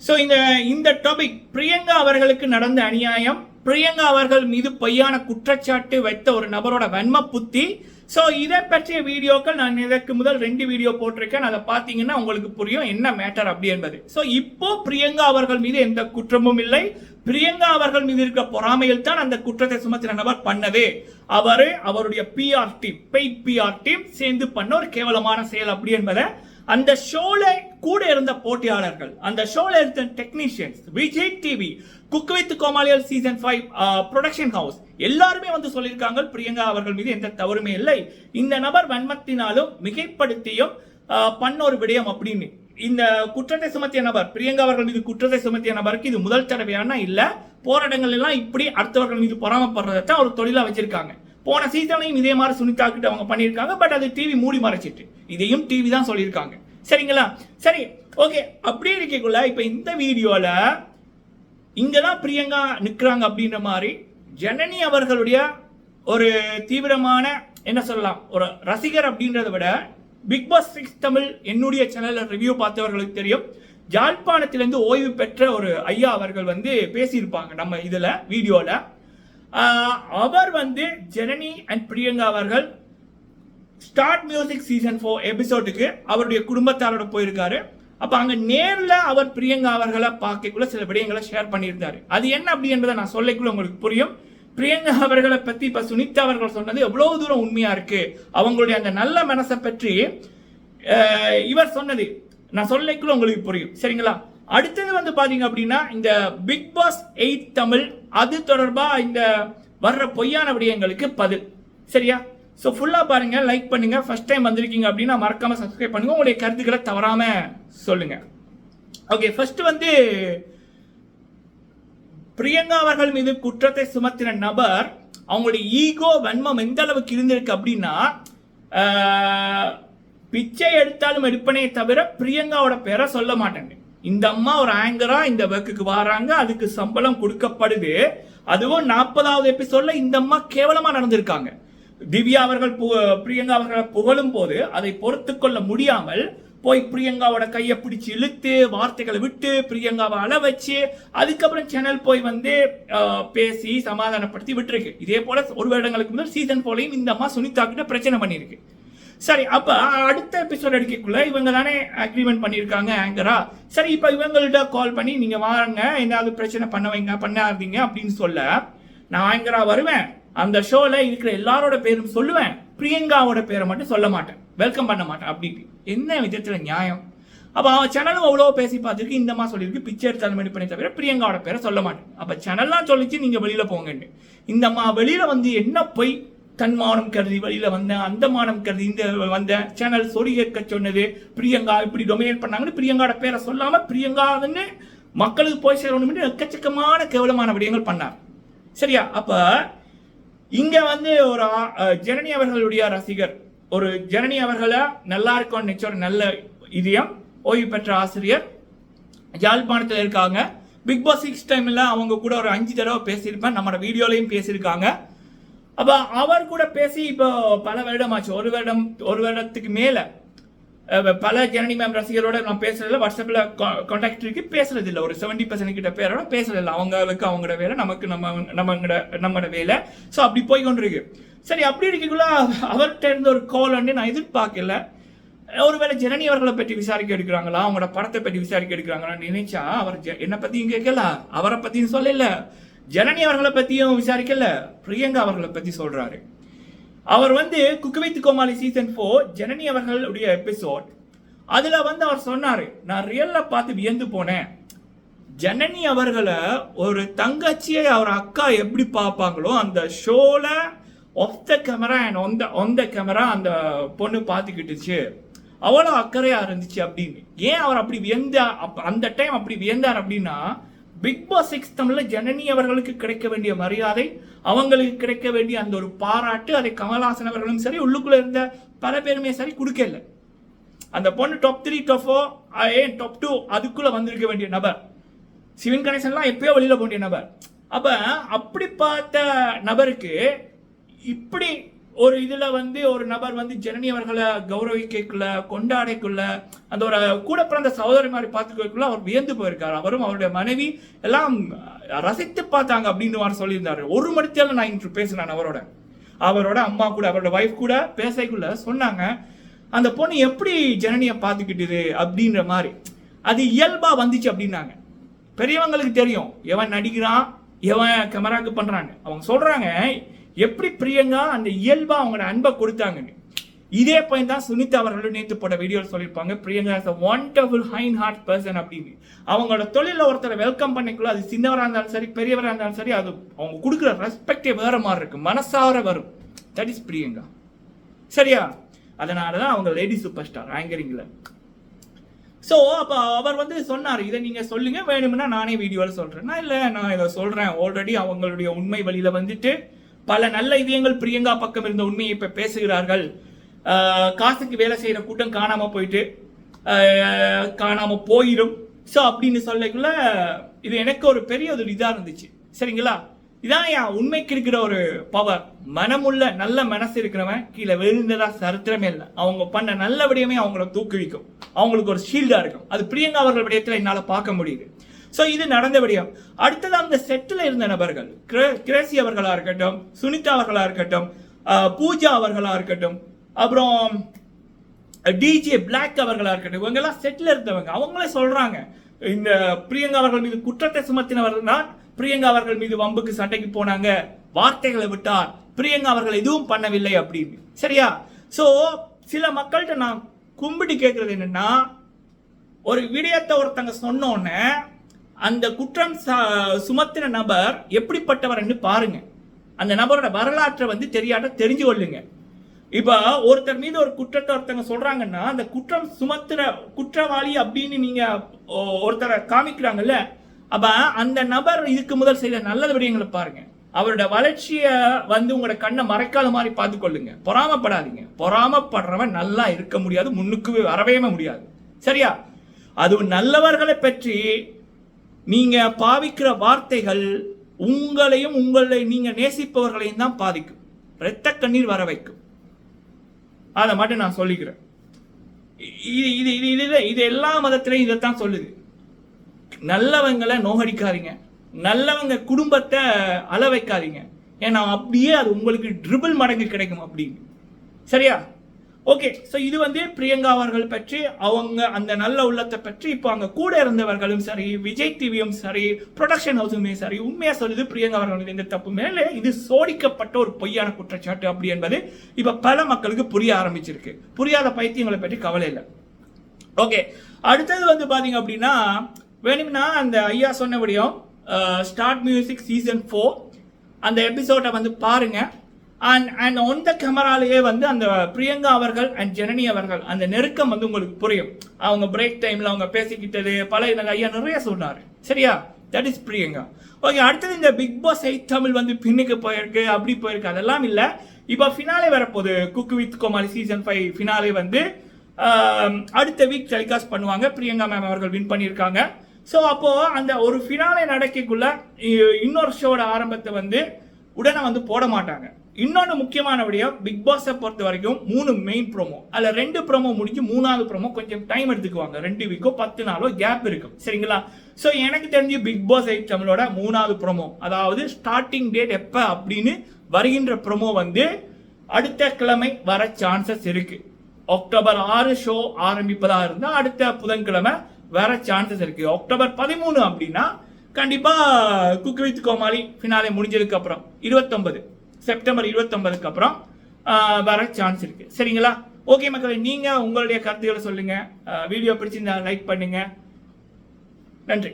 So இந்த topic Priyanka அவர்களுக்கு நடந்த அநியாயம், பிரியங்கா அவர்கள் மீது பொய்யான குற்றச்சாட்டு வைத்த ஒரு நபரோட வன்ம புத்தி. ஸோ இதை பற்றிய வீடியோக்கள் நான் இதற்கு முதல் 2 வீடியோ போட்டிருக்கேன். அதை பார்த்தீங்கன்னா உங்களுக்கு புரியும் என்ன மேட்டர் அப்படி என்பது. ஸோ இப்போ பிரியங்கா அவர்கள் மீது எந்த குற்றமும் இல்லை. பிரியங்கா அவர்கள் மீது இருக்கிற பொறாமையில் தான் அந்த குற்றத்தை சுமத்தின நபர் பண்ணதே. அவருடைய PR team, paid PR team சேர்ந்து பண்ண ஒரு கேவலமான செயல் அப்படி என்பதை அந்த ஷோல கூட இருந்த போட்டியாளர்கள், அந்த ஷோல இருந்த technicians, Vijay TV, cook with கோமாளியல் சீசன் 5 ப்ரொடக்ஷன் ஹவுஸ் எல்லாருமே வந்து சொல்லியிருக்காங்க பிரியங்கா அவர்கள் மீது எந்த தவறுமே இல்லை. இந்த நபர் வன்மத்தினாலும் மிகைப்படுத்தியும் பண்ண ஒரு விடயம் அப்படின்னு. இந்த குற்றத்தை சுமத்திய நபர், பிரியங்கா அவர்கள் மீது குற்றத்தை சுமத்திய நபருக்கு இது முதல் தடவையான இல்ல. போராட்டங்கள் எல்லாம் இப்படி அடுத்தவர்கள் மீது பொறாமப்படுறதை தான் ஒரு தொழிலா வச்சிருக்காங்க. போன சீசனையும் இதே மாதிரி சுனிதா கிட்ட அவங்க பண்ணியிருக்காங்க. பட் அது டிவி மூடி மறைச்சிட்டு, இதையும் டிவி தான் சொல்லியிருக்காங்க. சரிங்களா? சரி, ஓகே. அப்படியே இருக்கக்குள்ள இப்ப இந்த வீடியோல இங்கதான் பிரியங்கா நிக்கிறாங்க அப்படின்ற மாதிரி ஜனனி அவர்களுடைய ஒரு தீவிரமான என்ன சொல்லலாம், ஒரு ரசிகர் அப்படின்றத விட பிக் பாஸ் 6 தமிழ் என்னுடைய சேனல்ல ரிவ்யூ பார்த்தவர்களுக்கு தெரியும். ஜாழ்ப்பாணத்திலிருந்து ஓய்வு பெற்ற ஒரு ஐயா அவர்கள் வந்து பேசியிருப்பாங்க நம்ம இதுல வீடியோல. அவர் வந்து ஜனனி அண்ட் பிரியங்கா அவர்கள் ஸ்டார்ட் மியூசிக் சீசன் 4 எபிசோடுக்கு அவருடைய குடும்பத்தாரோட போயிருக்காரு. அப்ப அங்க நேர்ல அவர் பிரியங்கா அவர்களை பார்க்கக்குள்ள சில விடயங்களை ஷேர் பண்ணியிருந்தாரு. அது என்ன அப்படின்றத நான் சொல்லக்குள்ள உங்களுக்கு புரியும். பிரியங்கா அவர்களை பத்தி இப்ப சுனிதா அவர்கள் சொன்னது எவ்வளவு தூரம் உண்மையா இருக்கு, அவங்களுடைய அந்த நல்ல மனசை பற்றி இவர் சொன்னது நான் சொல்லக்குள்ள உங்களுக்கு புரியும். சரிங்களா? அடுத்தது வந்து பாத்தீங்க அப்படின்னா இந்த பிக் பாஸ் 8 தமிழ் அது தொடர்பா இந்த வர்ற பொய்யான விடயங்களுக்கு பதில். சரியா? ஸோ ஃபுல்லாக பாருங்க, லைக் பண்ணுங்க. ஃபர்ஸ்ட் டைம் வந்திருக்கீங்க அப்படின்னா மறக்காம சப்ஸ்கிரைப் பண்ணுங்க. உங்களுடைய கருத்துக்களை தவறாம சொல்லுங்க. ஓகே, ஃபர்ஸ்ட் வந்து பிரியங்கா அவர்கள் மீது குற்றத்தை சுமத்தின நபர் அவங்களுடைய ஈகோ வன்மம் எந்த அளவுக்கு இருந்திருக்கு அப்படின்னா, பிச்சை எடுத்தாலும் எடுப்பனே தவிர பிரியங்காவோட பேரை சொல்ல மாட்டாங்க. இந்த அம்மா ஒரு ஆங்கரா இந்த ஒர்க்குக்கு வராங்க, அதுக்கு சம்பளம் கொடுக்கப்படுது. அதுவும் 40வது எபிசோட்ல இந்த அம்மா கேவலமா நடந்திருக்காங்க. திவ்யா அவர்கள் பிரியங்கா அவர்களை புகழும் போது அதை பொறுத்து கொள்ள முடியாமல் போய் பிரியங்காவோட கையை பிடிச்சி இழுத்து வார்த்தைகளை விட்டு பிரியங்காவை அள வச்சு அதுக்கப்புறம் சேனல் போய் வந்து பேசி சமாதானப்படுத்தி விட்டுருக்கு. இதே போல ஒரு வருடங்களுக்கு முதல் சீசன் போலையும் இந்த அம்மா சுனிதா கிட்ட பிரச்சனை பண்ணியிருக்கு. சரி, அப்ப அடுத்த எபிசோட் எடுக்கக்குள்ள இவங்க தானே அக்ரிமெண்ட் பண்ணியிருக்காங்க ஆங்கரா. சரி, இப்ப இவங்கள்ட்ட கால் பண்ணி நீங்க வாங்க, ஏதாவது பிரச்சனை பண்ணாதீங்க அப்படின்னு சொல்ல, நான் ஆங்கரா வருவேன், அந்த ஷோல இருக்கிற எல்லாரோட பேரும் சொல்லுவேன், பிரியங்காவோட பேரை மட்டும் சொல்ல மாட்டேன், வெல்கம் பண்ண மாட்டேன் அப்படின்னு. என்ன விதத்துல நியாயம்? அப்ப அவன் சேனலும் அவ்வளோ பேசி பார்த்துருக்கு. இந்த மாதிரி சொல்லியிருக்கு பிச்சை எடுத்தாலும் பண்ணி தவிர பிரியங்காவோட பேரை சொல்ல மாட்டேன். அப்ப சேனல்லாம் சொல்லிச்சு நீங்க வெளியில போங்கன்னு. இந்த அம்மா வெளியில வந்து என்ன போய் தன்மானம் கருதி வெளியில வந்தேன், அந்த மானம் கருதி இந்த வந்தேன், சேனல் சொறி கேட்க சொன்னது, பிரியங்கா இப்படி டொமினேட் பண்ணாங்கன்னு பிரியங்காவோட பேரை சொல்லாம பிரியங்கான்னு மக்களுக்கு போய் சேரணும் எக்கச்சக்கமான கேவலமான விடயங்கள் பண்ணார். சரியா? அப்ப இங்க வந்து ஒரு ஜனனி அவர்களுடைய ரசிகர், ஒரு ஜனனி அவர்களை நல்லா இருக்கும்னு நினைச்ச ஒரு நல்ல இதயம், ஓய்வு பெற்ற ஆசிரியர், யாழ்ப்பாணத்தில் இருக்காங்க. பிக் பாஸ் 6 டைம்ல அவங்க கூட ஒரு 5 தடவை பேசியிருப்பேன், நம்மளோட வீடியோலையும் பேசியிருக்காங்க. அப்ப அவர் கூட பேசி இப்போ பல வருடம் ஆச்சு, ஒரு வருடத்துக்கு மேல பல ஜனனி மேம் ரசிகரோட நான் பேசுறதில்ல, வாட்ஸ்அப்ல கான்டாக்ட் இருக்கு, பேசுறது இல்லை. ஒரு 70% கிட்ட பேரோட பேசுறது இல்லை. அவங்களுக்கு அவங்களோட வேலை, நமக்கு நம்மளோட வேலை. ஸோ அப்படி போய் கொண்டிருக்கு. சரி, அப்படி இருக்கக்குள்ள அவர்கிட்ட இருந்த ஒரு கால் வந்து நான் எதிர்பார்க்கல. ஒருவேளை ஜனனி அவர்களை பற்றி விசாரிக்க எடுக்கிறாங்களா, அவங்களோட படத்தை பற்றி விசாரிக்க எடுக்கிறாங்களான்னு நினைச்சா அவர் என்னை பத்தியும் கேட்கல, அவரை பத்தியும் சொல்லல, ஜனனி அவர்களை பத்தியும் விசாரிக்கல, பிரியங்கா அவர்களை பத்தி சொல்றாரு. அவர் வந்து cook with Comali season 4 Janani அவர்களுடைய எபிசோட், அதுல வந்து அவர் சொன்னாரு, நான் ரியல்ல பார்த்து வியந்து போனேன். ஜனனி அவர்களை ஒரு தங்கச்சியை அவர் அக்கா எப்படி பார்ப்பாங்களோ அந்த ஷோல of the camera and on the camera அந்த பொண்ணு பார்த்துக்கிட்டுச்சு, அவ்வளோ அக்கறையா இருந்துச்சு அப்படின்னு. ஏன் அவர் அப்படி அந்த டைம் அப்படி வியந்தார் அப்படின்னா, பிக் பாஸ் 6 தமிழ்ல ஜனனி அவர்களுக்கு கிடைக்க வேண்டிய மரியாதை, அவங்களுக்கு கிடைக்க வேண்டிய அந்த ஒரு பாராட்டு, அதை கமல்ஹாசன் அவர்களும் சரி உள்ளுக்குள்ள இருந்த பல பேருமே சரி கொடுக்கல. அந்த பொண்ணு டாப் 3 டாப் 4 டாப் 2 அதுக்குள்ள வந்திருக்க வேண்டிய நபர். சிவன் கணேசன்லாம் எப்பயோ வெளியில போண்டிய நபர். அப்ப அப்படி பார்த்த நபருக்கு இப்படி ஒரு இதுல வந்து ஒரு நபர் வந்து ஜனனி அவர்களை கௌரவிக்கக்குள்ள கொண்டாடைக்குள்ள அந்த ஒரு கூட பிறந்த சகோதரி மாதிரி பார்த்துக்கக்குள்ள அவர் வியந்து போயிருக்காரு. அவரும் அவருடைய மனைவி எல்லாம் ரசித்து பார்த்தாங்க அப்படின்னு மாதிரி சொல்லியிருந்தாரு. 1 மணி நேரம் நான் இன்று பேசினேன் அவரோட அம்மா கூட அவரோட வைஃப் கூட பேசக்குள்ள சொன்னாங்க, அந்த பொண்ணு எப்படி ஜனனியை பார்த்துக்கிட்டுது அப்படின்ற மாதிரி அது இயல்பா வந்துச்சு அப்படின்னாங்க. பெரியவங்களுக்கு தெரியும் எவன் நடிக்கிறான் எவன் கேமராக்கு பண்றாங்க. அவங்க சொல்றாங்க எப்படி பிரியங்கா அந்த இயல்பா அவங்களோட அன்பை கொடுத்தாங்க. இதே பாயிண்ட் தான் சுனிதா அவர்களும் நேற்று போட்ட வீடியோவில் சொல்லியிருப்பாங்க, Priyanka is a wonderful kind heart person அப்படின்னு. அவங்களோட தொழில ஒருத்தரை வெல்கம் பண்ணிக்குள்ள அது சின்னவராக இருந்தாலும் சரி பெரியவராக இருந்தாலும் சரி அது அவங்க கொடுக்குற ரெஸ்பெக்டே வேற மாதிரி இருக்கு, மனசார வரும். That is Priyanka. சரியா? அதனாலதான் அவங்க லேடி சூப்பர் ஸ்டார் ஆங்கரிங்ல. ஸோ அப்போ அவர் வந்து சொன்னார், இதை நீங்கள் சொல்லுங்க, வேணும்னா நானே வீடியோவில் சொல்கிறேன். நான் இதை சொல்கிறேன், ஆல்ரெடி அவங்களுடைய உண்மை வழியில் வந்துட்டு பல நல்ல இதயங்கள் பிரியங்கா பக்கம் இருந்த உண்மையை இப்போ பேசுகிறார்கள். காசுக்கு வேலை செய்கிற கூட்டம் காணாமல் போயிட்டு காணாமல் போயிடும். ஸோ அப்படின்னு சொல்லக்குள்ள இது எனக்கு ஒரு பெரிய ஒரு இதாக இருந்துச்சு. சரிங்களா? இதான் என் உண்மைக்கு இருக்கிற ஒரு பவர். மனமுள்ள நல்ல மனசு இருக்கிறவன் கீழே விழுந்ததா சரித்திரமே இல்லை. அவங்க பண்ண நல்ல விடயமே அவங்கள தூக்குவிக்கும், அவங்களுக்கு ஒரு ஷீல்டா இருக்கும். அது பிரியங்கா அவர்கள் விடயத்தில் என்னால் பார்க்க முடியுது. ஸோ இது நடந்த விடயம். அடுத்தது அந்த செட்டில் இருந்த நபர்கள், கிரேசி அவர்களா இருக்கட்டும், சுனிதா அவர்களா இருக்கட்டும், பூஜா அவர்களா இருக்கட்டும், அப்புறம் டிஜே பிளாக் அவர்களா இருக்கட்டும், இவங்கெல்லாம் செட்டில் இருந்தவங்க. அவங்களே சொல்றாங்க, இந்த பிரியங்கா அவர்கள் மீது குற்றத்தை சுமத்தினவர்கள் தான் பிரியங்கா அவர்கள் மீது வம்புக்கு சண்டைக்கு போனாங்க, வார்த்தைகளை விட்டார், பிரியங்கா அவர்கள் எதுவும் பண்ணவில்லை அப்படின்னு. சரியா? ஸோ சில மக்கள்கிட்ட நான் கும்பிட்டு கேட்கறது என்னன்னா, ஒரு விடயத்தை ஒருத்தங்க சொன்னோன்னே அந்த குற்றம் சுமத்தின நபர் எப்படிப்பட்டவர் பாருங்க, அந்த நபரோட வரலாற்றை வந்து தெரிஞ்சு கொள்ளுங்க. இப்ப ஒருத்தர் மீது ஒரு குற்றத்தை ஒருத்தங்க சொல்றாங்கன்னா அந்த குற்றம் சுமத்துற குற்றவாளி அப்படின்னு நீங்க ஒருத்தரை காமிக்கிறாங்கல்ல, அப்ப அந்த நபர் இதுக்கு முதல் செய்த நல்ல விடயங்களை பாருங்க. அவரோட வளர்ச்சியை வந்து உங்களோட கண்ணை மறைக்காத மாதிரி பார்த்து கொள்ளுங்க. பொறாமப்படாதீங்க. பொறாமப்படுறவன் நல்லா இருக்க முடியாது, முன்னுக்கு வரவே முடியாது. சரியா? அது நல்லவர்களை பற்றி நீங்க பாவிக்கிற வார்த்தைகள் உங்களையும் உங்களை நீங்க நேசிப்பவர்களையும் தான் பாதிக்கும், இரத்த கண்ணீர் வர வைக்கும். அதை மட்டும் நான் சொல்லிக்கிறேன். இது எல்லா மதத்திலையும் இதைத்தான் சொல்லுது. நல்லவங்களை நோகடிக்காதீங்க, நல்லவங்க குடும்பத்தை அள வைக்காதீங்க, ஏன்னா அப்படியே அது உங்களுக்கு ட்ரிபிள் மடங்கு கிடைக்கும் அப்படின்னு. சரியா? ஓகே. ஸோ இது வந்து பிரியங்கா அவர்கள் பற்றி, அவங்க அந்த நல்ல உள்ளத்தை பற்றி. இப்போ அங்கே கூட இருந்தவர்களும் சரி, விஜய் டிவியும் சரி, ப்ரொடக்ஷன் ஹவுஸுமே சரி, உண்மையாக சொல்லுது பிரியங்கா அவர்கள் எந்த தப்பு மேலே இது சோடிக்கப்பட்ட ஒரு பொய்யான குற்றச்சாட்டு அப்படி என்பது இப்போ பல மக்களுக்கு புரிய ஆரம்பிச்சிருக்கு. புரியாத பைத்தியங்களை பற்றி கவலை இல்லை. ஓகே. அடுத்தது வந்து பார்த்தீங்க அப்படின்னா, வேணும்னா அந்த ஐயா சொன்னபடியும் ஸ்டார்ட் மியூசிக் சீசன் 4 அந்த எபிசோடை வந்து பாருங்க. அண்ட் ஒன் த கேமராலேயே வந்து அந்த பிரியங்கா அவர்கள் அண்ட் ஜனனி அவர்கள் அந்த நெருக்கம் வந்து உங்களுக்கு புரியும். அவங்க பிரேக் டைம்ல அவங்க பேசிக்கிட்டது பல ஐயா நிறைய சொன்னாரு. சரியா? That is Priyanka. ஓகே. அடுத்தது இந்த பிக் பாஸ் 8 தமிழ் வந்து பின்னுக்கு போயிருக்கு, அப்படி போயிருக்கு, அதெல்லாம் இல்லை. இப்போ ஃபினாலே வரப்போகுது. Cook with Comali season 5 finale வந்து அடுத்த வீக் டெலிகாஸ்ட் பண்ணுவாங்க. பிரியங்கா மேம் அவர்கள் வின் பண்ணியிருக்காங்க. ஸோ அப்போ அந்த ஒரு ஃபினாலே நடக்கக்குள்ள இன்னொரு ஷோட ஆரம்பத்தை வந்து உடனே வந்து போட மாட்டாங்க. இன்னொன்று முக்கியமான விடயம், பிக் பாஸை பொறுத்த வரைக்கும் 3 மெயின் ப்ரோமோ, அதில் 2 ப்ரோமோ முடிஞ்சு 3வது ப்ரோமோ கொஞ்சம் டைம் எடுத்துக்குவாங்க. 2 வீக்கோ 10 நாளோ கேப் இருக்கும். சரிங்களா? ஸோ எனக்கு தெரிஞ்சு பிக் பாஸ் 8 தமிழோட 3வது ப்ரோமோ, அதாவது ஸ்டார்டிங் டேட் எப்போ அப்படின்னு வருகின்ற ப்ரோமோ வந்து அடுத்த கிழமை வர சான்சஸ் இருக்கு. அக்டோபர் 6 ஷோ ஆரம்பிப்பதா இருந்தால் அடுத்த புதன்கிழமை வர சான்சஸ் இருக்கு. அக்டோபர் 13 அப்படின்னா கண்டிப்பா குக் வித் கோமாளி ஃபினாலே முடிஞ்சதுக்கு அப்புறம் 29 செப்டம்பர் 29க்கு அப்புறம் வர சான்ஸ் இருக்கு. சரிங்களா? ஓகே மக்களே, நீங்க உங்களுடைய கருத்துக்களை சொல்லுங்க. வீடியோ பிடிச்சிருந்தா லைக் பண்ணுங்க. நன்றி.